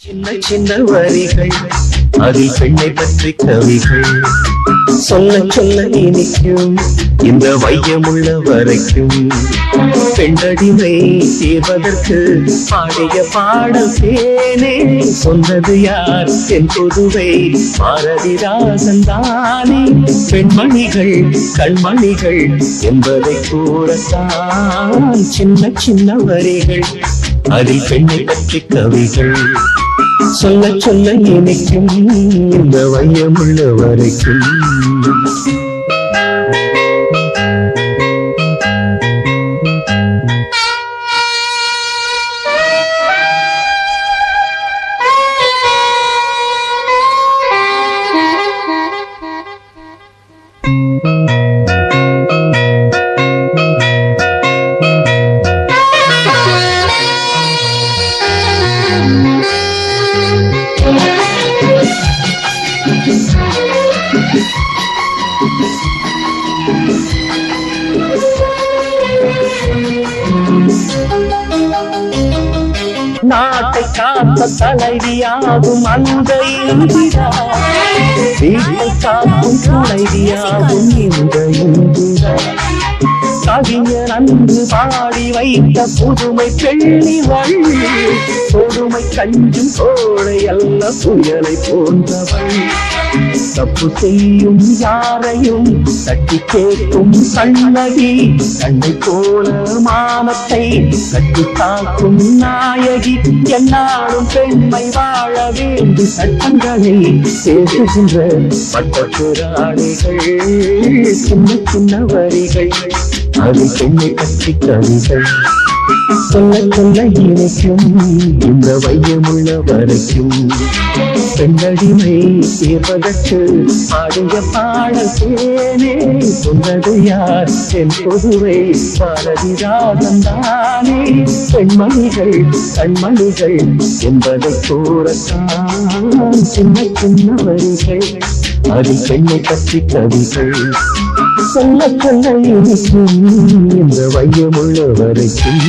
சின்ன சின்ன வரிகள் அதில் பெண்ணை பற்றி கவிகள் சொல்ல சொல்ல இனிக்கும் இந்த வையமுள்ள வரைக்கும் பெண்ணடிமை தீர்வதற்கு பாடிய பாடல் தேனே சொன்னது யார் என் புதுவை பாரதிதாசன் தானே பெண்மணிகள் கண்மணிகள் என்பதை கூறத்தான் சின்ன சின்ன வரிகள் அதில் பெண்ணை பற்றி கவிகள் சொல்ல சொல்ல இனிக்கும் இந்த வையமுள்ள வரைக்கும் நாட்டை காத்த தலைவியாகும் அந்த இந்திரா வீட்டை காக்கும் தலைவியாகும் இந்த இந்திரா கவிஞர் அன்று பாடி வைத்த புதுமை பெண்ணிவள் கொடுமை கஞ்சும் கோழை அல்ல புயலை போன்றவள் தப்பு செய்யும் யாரையும் தட்டி கேட்கும் கண்ணகி கண்ணை போல மானத்தை கட்டி காக்கும் நாயகி என்னாலும் பெண்மை வாழ வேண்டி சட்டங்களை பேசுகின்ற பட்டப்புராணிகள் சின்ன சின்ன வரிகள் அது பெண்ணை பற்றி கவிகள் சொல்ல சொல்ல இணைக்கும் இந்த வையமுள்ள வரைக்கும் பெண்ணடிமை தீர்வதற்கு ஆடிய பாடல் தேனே சொன்னது யார் என் பொதுவை பாரதிதாசன் தானே பெண்மணிகள் கண்மணிகள் என்பதை கூறத்தான் சின்ன சின்ன வரிகள் அது பெண்ணை பற்றி கவிகள் சொல்ல சொல்ல இனிக்கும் இந்த வையமுள்ள வரைக்கும்